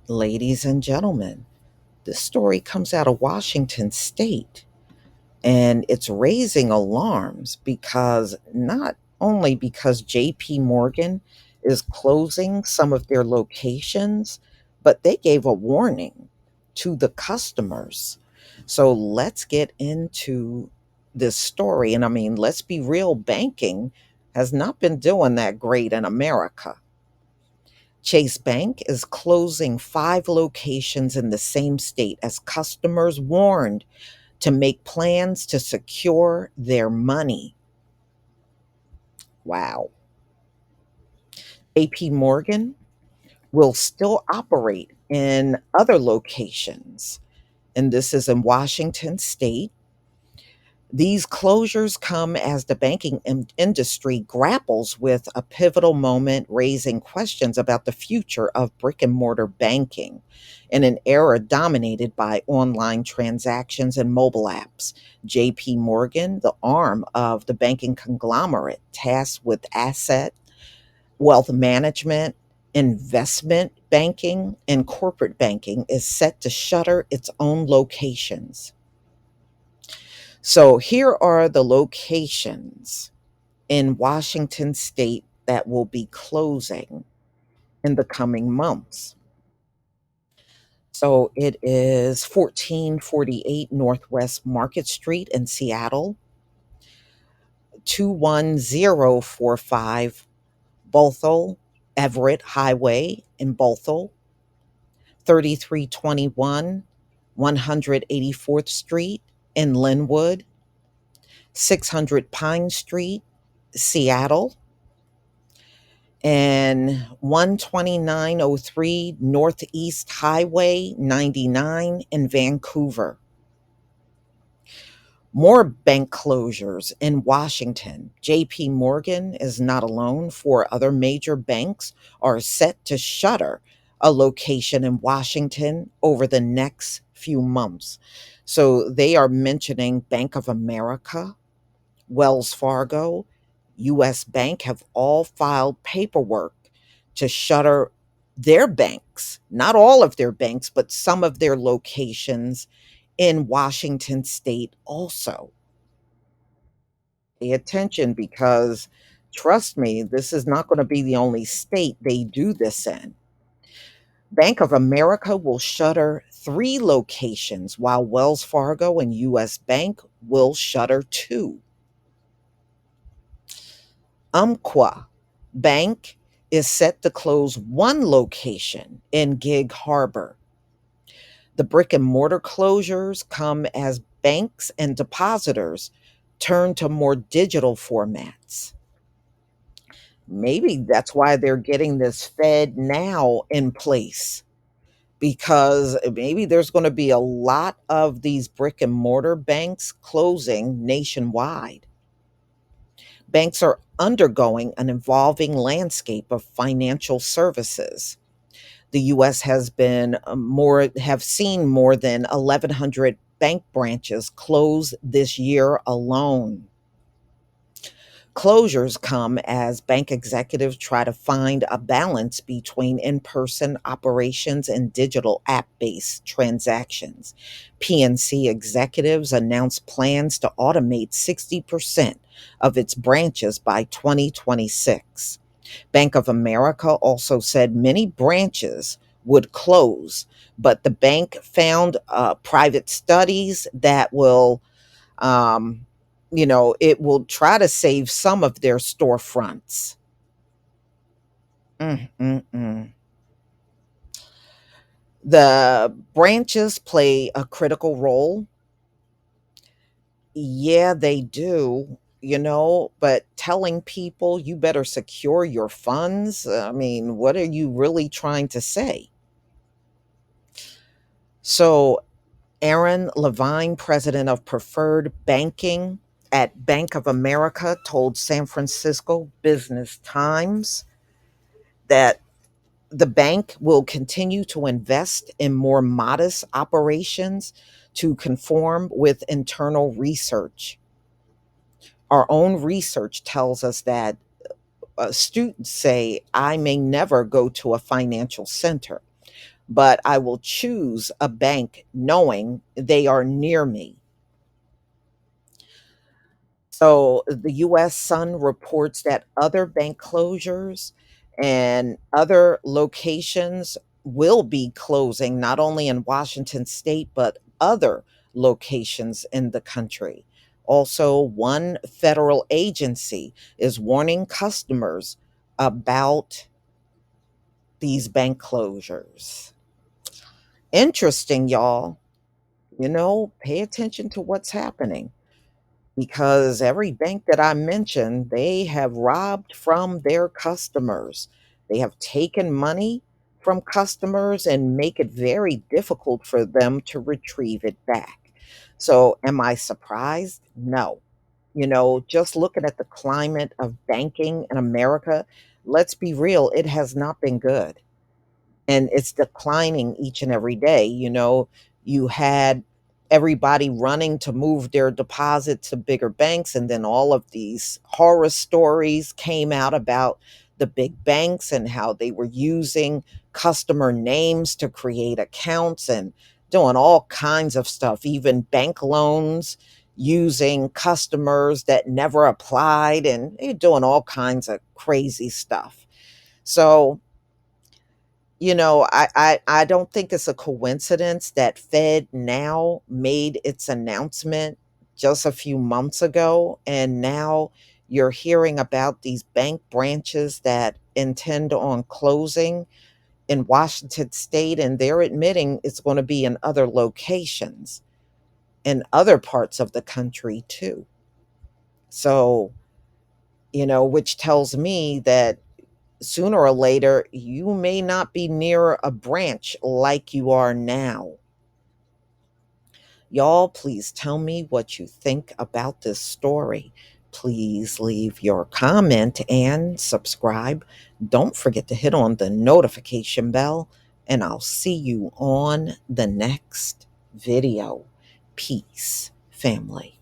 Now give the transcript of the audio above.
Ladies and gentlemen, this story comes out of Washington State, and it's raising alarms because not only because JP Morgan is closing some of their locations, but they gave a warning to the customers. So let's get into this story. And I mean, let's be real, banking has not been doing that great in America. Chase Bank is closing 5 locations in the same state as customers warned to make plans to secure their money. Wow. AP Morgan will still operate in other locations, and this is in Washington State. These closures come as the banking industry grapples with a pivotal moment, raising questions about the future of brick and mortar banking in an era dominated by online transactions and mobile apps. JP Morgan, the arm of the banking conglomerate tasked with asset, wealth management, investment banking, and corporate banking, is set to shutter its own locations. So here are the locations in Washington state that will be closing in the coming months. So it is 1448 Northwest Market Street in Seattle, 21045 Bothell Everett Highway in Bothell, 3321 184th Street in Linwood, 600 Pine Street, Seattle, and 12903 Northeast Highway 99 in Vancouver. More bank closures in Washington. JP Morgan is not alone. Four other major banks are set to shutter a location in Washington over the next few months. So they are mentioning Bank of America, Wells Fargo, US Bank have all filed paperwork to shutter their banks, not all of their banks, but some of their locations in Washington state also. Pay attention because trust me, this is not going to be the only state they do this in. Bank of America will shutter 3 locations, while Wells Fargo and US Bank will shutter 2. Umpqua Bank is set to close 1 location in Gig Harbor. The brick and mortar closures come as banks and depositors turn to more digital formats. Maybe that's why they're getting this Fed now in place, because maybe there's going to be a lot of these brick and mortar banks closing nationwide. Banks are undergoing an evolving landscape of financial services. The US has been more have seen more than 1100 bank branches close this year alone. Closures come as bank executives try to find a balance between in person operations and digital app based transactions. PNC executives announced plans to automate 60% of its branches by 2026. Bank of America also said many branches would close, but the bank found private studies that will um, it will try to save some of their storefronts. Mm, mm, mm. The branches play a critical role. Yeah, they do, but telling people you better secure your funds, I mean, what are you really trying to say? So, Aaron Levine, president of Preferred Banking at Bank of America, told San Francisco Business Times that the bank will continue to invest in more modest operations to conform with internal research. Our own research tells us that students say, I may never go to a financial center. but I will choose a bank knowing they are near me. So the US Sun reports that other bank closures and other locations will be closing, not only in Washington state, but other locations in the country. Also, one federal agency is warning customers about these bank closures. Interesting, y'all. Pay attention to what's happening, because every bank that I mentioned, they have robbed from their customers. They have taken money from customers and make it very difficult for them to retrieve it back. So, am I surprised? No. Just looking at the climate of banking in America, let's be real, it has not been good, and it's declining each and every day. You had everybody running to move their deposits to bigger banks, and then all of these horror stories came out about the big banks and how they were using customer names to create accounts and doing all kinds of stuff, even bank loans using customers that never applied, and they're doing all kinds of crazy stuff. So I don't think it's a coincidence that Fed now made its announcement just a few months ago, and now you're hearing about these bank branches that intend on closing in Washington state, and they're admitting it's going to be in other locations in other parts of the country too. So, which tells me that sooner or later, you may not be near a branch like you are now. Y'all, please tell me what you think about this story. Please leave your comment and subscribe. Don't forget to hit on the notification bell, and I'll see you on the next video. Peace, family.